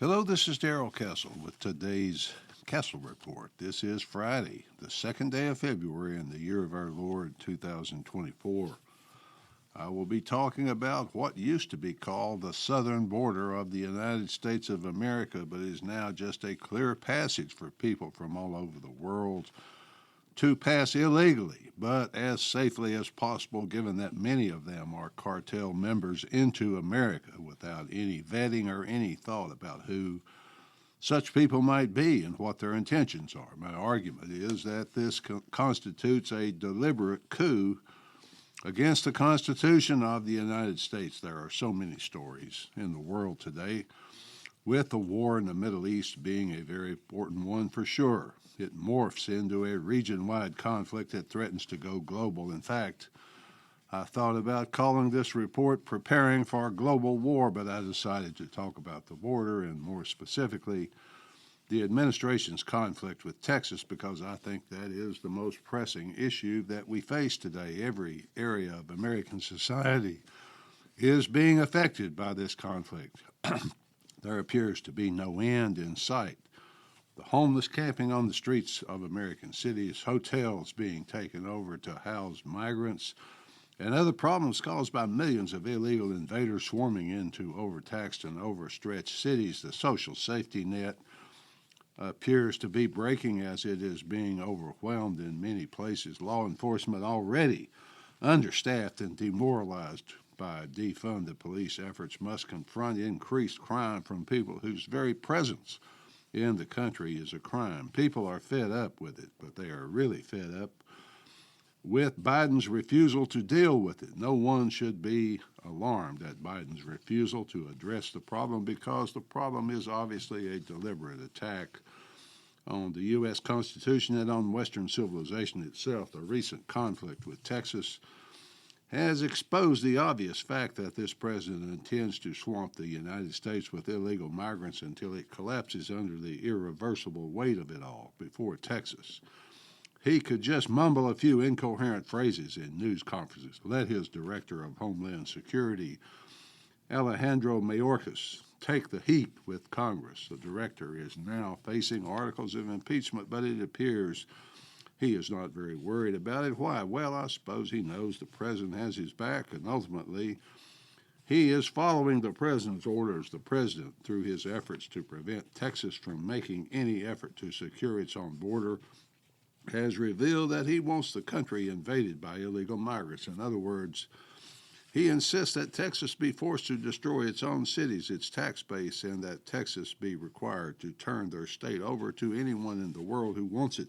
Hello, this is Darrell Castle with today's Castle Report. This is Friday, the second day of February in the year of our Lord 2024. I will be talking about what used to be called the southern border of the United States of America, but is now just a clear passage for people from all over the world to pass illegally, but as safely as possible, given that many of them are cartel members, into America without any vetting or any thought about who such people might be and what their intentions are. My argument is that this constitutes a deliberate coup against the Constitution of the United States. There are so many stories in the world today, with the war in the Middle East being a very important one for sure. It morphs into a region-wide conflict that threatens to go global. In fact, I thought about calling this report Preparing for a Global War, but I decided to talk about the border and more specifically the administration's conflict with Texas, because I think that is the most pressing issue that we face today. Every area of American society is being affected by this conflict. There appears to be no end in sight. The homeless camping on the streets of American cities, hotels being taken over to house migrants, and other problems caused by millions of illegal invaders swarming into overtaxed and overstretched cities. The social safety net appears to be breaking as it is being overwhelmed in many places. Law enforcement, already understaffed and demoralized by defunded police efforts, must confront increased crime from people whose very presence in the country is a crime. People are fed up with it, but they are really fed up with Biden's refusal to deal with it. No one should be alarmed at Biden's refusal to address the problem, because the problem is obviously a deliberate attack on the U.S. Constitution and on Western civilization itself. The recent conflict with Texas has exposed the obvious fact that this president intends to swamp the United States with illegal migrants until it collapses under the irreversible weight of it all. Before Texas, he could just mumble a few incoherent phrases in news conferences. Let his director of Homeland Security, Alejandro Mayorkas, take the heat with Congress. The director is now facing articles of impeachment, but it appears he is not very worried about it. Why? Well, I suppose he knows the president has his back, and ultimately he is following the president's orders. The president, through his efforts to prevent Texas from making any effort to secure its own border, has revealed that he wants the country invaded by illegal migrants. In other words, he insists that Texas be forced to destroy its own cities, its tax base, and that Texas be required to turn their state over to anyone in the world who wants it,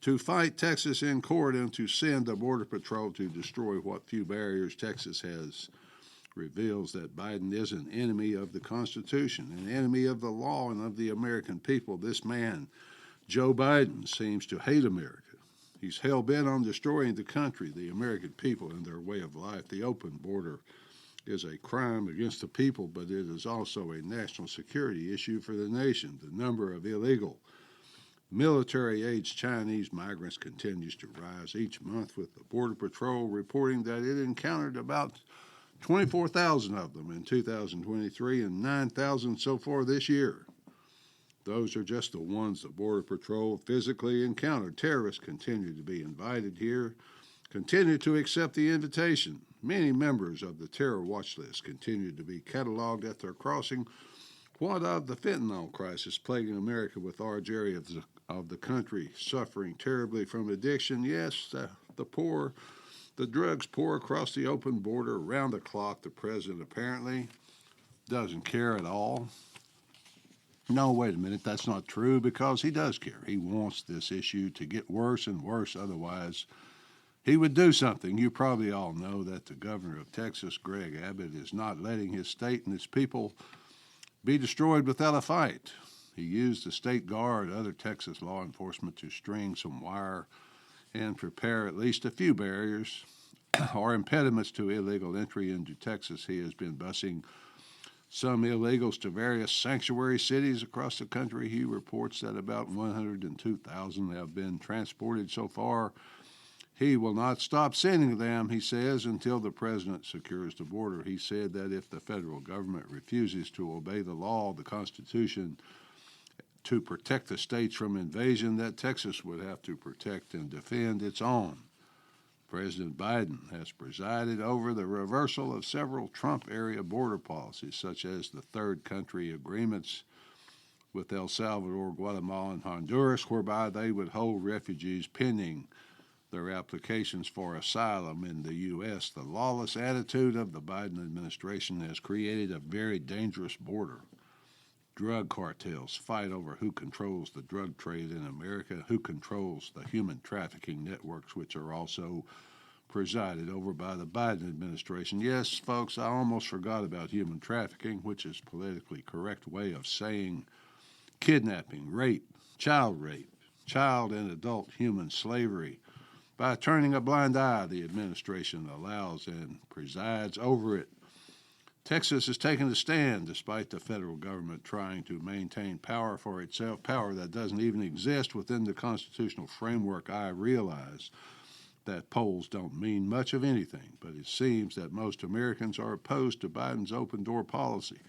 to fight Texas in court, and to send the Border Patrol to destroy what few barriers Texas has. Reveals that Biden is an enemy of the Constitution, an enemy of the law and of the American people. This man, Joe Biden, seems to hate America. He's hell-bent on destroying the country, the American people, and their way of life. The open border is a crime against the people, but it is also a national security issue for the nation. The number of illegal military-aged Chinese migrants continues to rise each month, with the Border Patrol reporting that it encountered about 24,000 of them in 2023 and 9,000 so far this year. Those are just the ones the Border Patrol physically encountered. Terrorists continue to be invited here, continue to accept the invitation. Many members of the terror watch list continue to be cataloged at their crossing. What of the fentanyl crisis plaguing America, with large areas of the country suffering terribly from addiction? Yes, the drugs pour across the open border around the clock. The president apparently doesn't care at all. No, wait a minute, that's not true, because he does care. He wants this issue to get worse and worse, otherwise he would do something. You probably all know that the governor of Texas, Greg Abbott, is not letting his state and its people be destroyed without a fight. He used the state guard, other Texas law enforcement, to string some wire and prepare at least a few barriers or impediments to illegal entry into Texas. He has been busing some illegals to various sanctuary cities across the country. He reports that about 102,000 have been transported so far. He will not stop sending them, he says, until the president secures the border. He said that if the federal government refuses to obey the law, the Constitution, to protect the states from invasion, that Texas would have to protect and defend its own. President Biden has presided over the reversal of several Trump-era border policies, such as the third country agreements with El Salvador, Guatemala, and Honduras, whereby they would hold refugees pending their applications for asylum in the U.S. The lawless attitude of the Biden administration has created a very dangerous border. Drug cartels fight over who controls the drug trade in America, who controls the human trafficking networks, which are also presided over by the Biden administration. Yes, folks, I almost forgot about human trafficking, which is a politically correct way of saying kidnapping, rape, child and adult human slavery. By turning a blind eye, the administration allows and presides over it. Texas has taken a stand despite the federal government trying to maintain power for itself, power that doesn't even exist within the constitutional framework. I realize that polls don't mean much of anything, but it seems that most Americans are opposed to Biden's open door policy.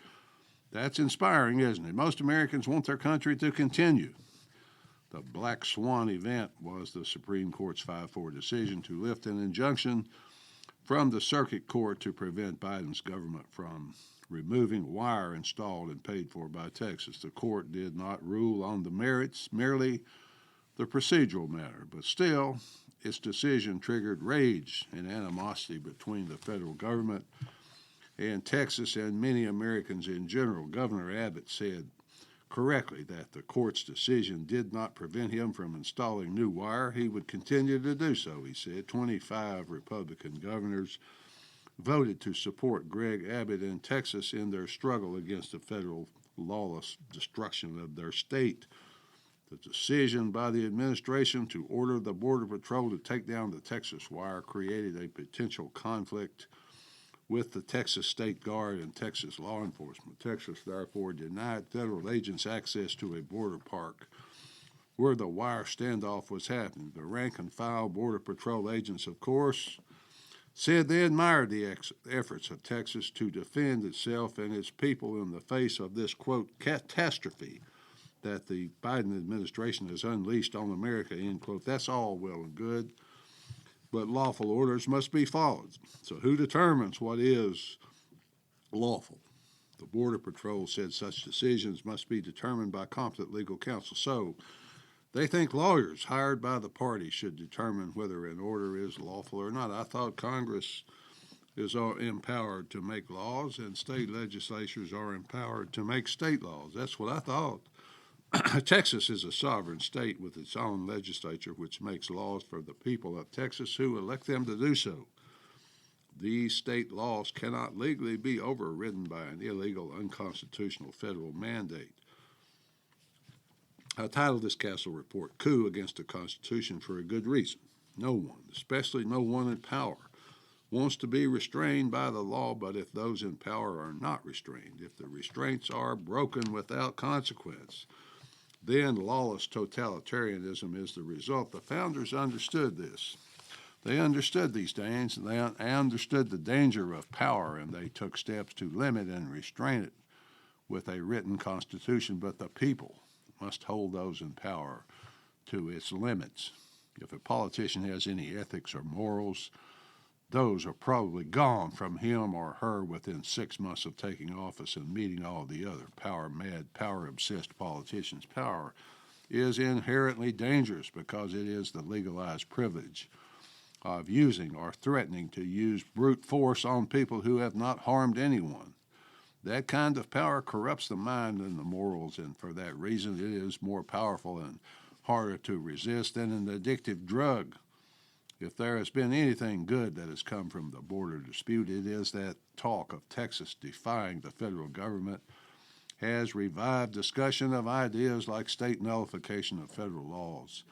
That's inspiring, isn't it? Most Americans want their country to continue. The Black Swan event was the Supreme Court's 5-4 decision to lift an injunction from the circuit court to prevent Biden's government from removing wire installed and paid for by Texas. The court did not rule on the merits, merely the procedural matter, but still, its decision triggered rage and animosity between the federal government and Texas and many Americans in general. Governor Abbott said correctly that the court's decision did not prevent him from installing new wire. He would continue to do so, he said. 25 Republican governors voted to support Greg Abbott in Texas in their struggle against the federal lawless destruction of their state. The decision by the administration to order the Border Patrol to take down the Texas wire created a potential conflict with the Texas State Guard and Texas law enforcement. Texas, therefore, denied federal agents access to a border park where the wire standoff was happening. The rank-and-file Border Patrol agents, of course, said they admired the efforts of Texas to defend itself and its people in the face of this, quote, catastrophe that the Biden administration has unleashed on America, end quote. That's all well and good, but lawful orders must be followed. So who determines what is lawful? The Border Patrol said such decisions must be determined by competent legal counsel. So they think lawyers hired by the party should determine whether an order is lawful or not. I thought Congress is empowered to make laws and state legislatures are empowered to make state laws. That's what I thought. Texas is a sovereign state with its own legislature, which makes laws for the people of Texas who elect them to do so. These state laws cannot legally be overridden by an illegal, unconstitutional federal mandate. I titled this Castle report, Coup Against the Constitution, for a good reason. No one, especially no one in power, wants to be restrained by the law, but if those in power are not restrained, if the restraints are broken without consequence, then lawless totalitarianism is the result. The founders understood this. They understood these dangers, and they understood the danger of power, and they took steps to limit and restrain it with a written constitution, but the people must hold those in power to its limits. If a politician has any ethics or morals, those are probably gone from him or her within 6 months of taking office and meeting all the other power-mad, power-obsessed politicians. Power is inherently dangerous because it is the legalized privilege of using or threatening to use brute force on people who have not harmed anyone. That kind of power corrupts the mind and the morals, and for that reason it is more powerful and harder to resist than an addictive drug. If there has been anything good that has come from the border dispute, it is that talk of Texas defying the federal government has revived discussion of ideas like state nullification of federal laws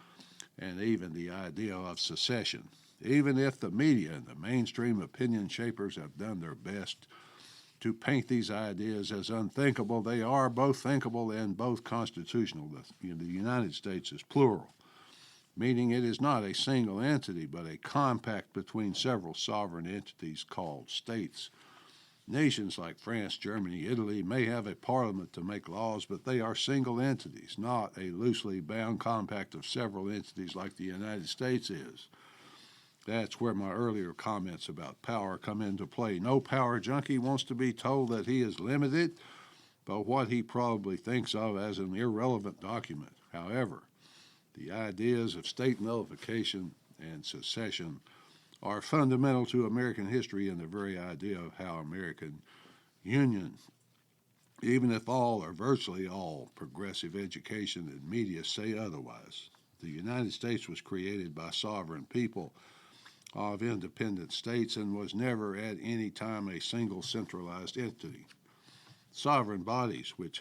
and even the idea of secession. Even if the media and the mainstream opinion shapers have done their best to paint these ideas as unthinkable, they are both thinkable and both constitutional. The United States is plural. meaning it is not a single entity, but a compact between several sovereign entities called states. Nations like France, Germany, Italy may have a parliament to make laws, but they are single entities, not a loosely bound compact of several entities like the United States is. That's where my earlier comments about power come into play. No power junkie wants to be told that he is limited by what he probably thinks of as an irrelevant document. However, the ideas of state nullification and secession are fundamental to American history and the very idea of how American Union, even if all or virtually all progressive education and media say otherwise. The United States was created by sovereign people of independent states and was never at any time a single centralized entity. Sovereign bodies which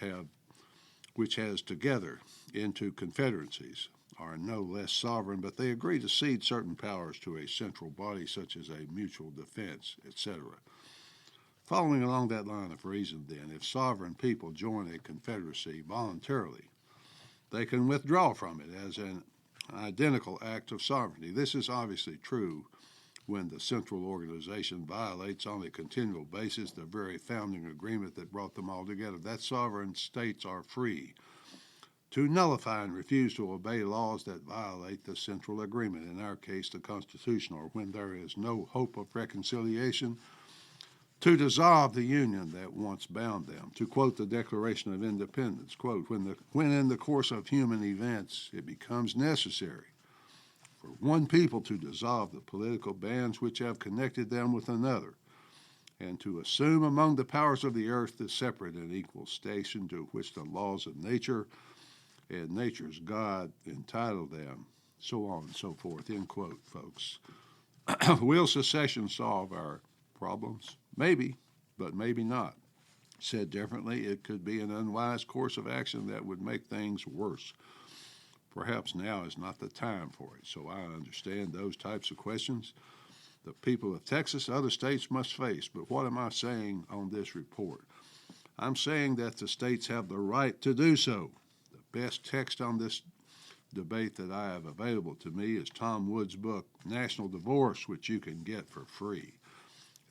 has together into confederacies are no less sovereign, but they agree to cede certain powers to a central body such as a mutual defense, etc. Following along that line of reason, then, if sovereign people join a confederacy voluntarily, they can withdraw from it as an identical act of sovereignty. This is obviously true when the central organization violates on a continual basis the very founding agreement that brought them all together. That sovereign states are free to nullify and refuse to obey laws that violate the central agreement, in our case the Constitution, or when there is no hope of reconciliation, to dissolve the union that once bound them. To quote the Declaration of Independence, quote, when in the course of human events it becomes necessary for one people to dissolve the political bands which have connected them with another, and to assume among the powers of the earth the separate and equal station to which the laws of nature and nature's God entitled them, so on and so forth, end quote, folks. Will secession solve our problems? Maybe, but maybe not. Said differently, it could be an unwise course of action that would make things worse. Perhaps now is not the time for it, so I understand those types of questions the people of Texas, other states must face. But what am I saying on this report? I'm saying that the states have the right to do so. The best text on this debate that I have available to me is Tom Woods' book, National Divorce, which you can get for free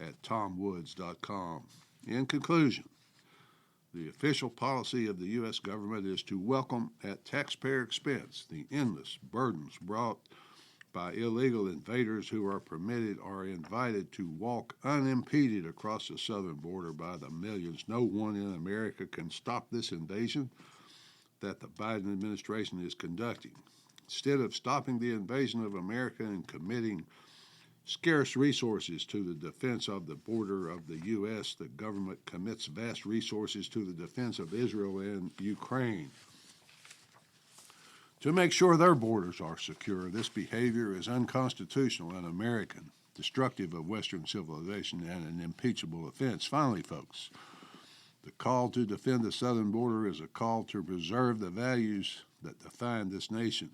at tomwoods.com. In conclusion, the official policy of the U.S. government is to welcome at taxpayer expense the endless burdens brought by illegal invaders who are permitted or invited to walk unimpeded across the southern border by the millions. No one in America can stop this invasion that the Biden administration is conducting. Instead of stopping the invasion of America and committing scarce resources to the defense of the border of the U.S., the government commits vast resources to the defense of Israel and Ukraine. To make sure their borders are secure, this behavior is unconstitutional and un-American, destructive of Western civilization, and an impeachable offense. Finally, folks, the call to defend the southern border is a call to preserve the values that define this nation.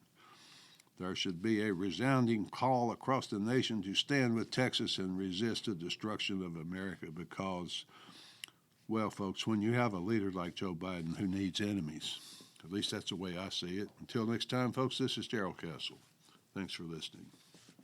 There should be a resounding call across the nation to stand with Texas and resist the destruction of America because, well, folks, when you have a leader like Joe Biden who needs enemies, at least that's the way I see it. Until next time, folks, this is Darrell Castle. Thanks for listening.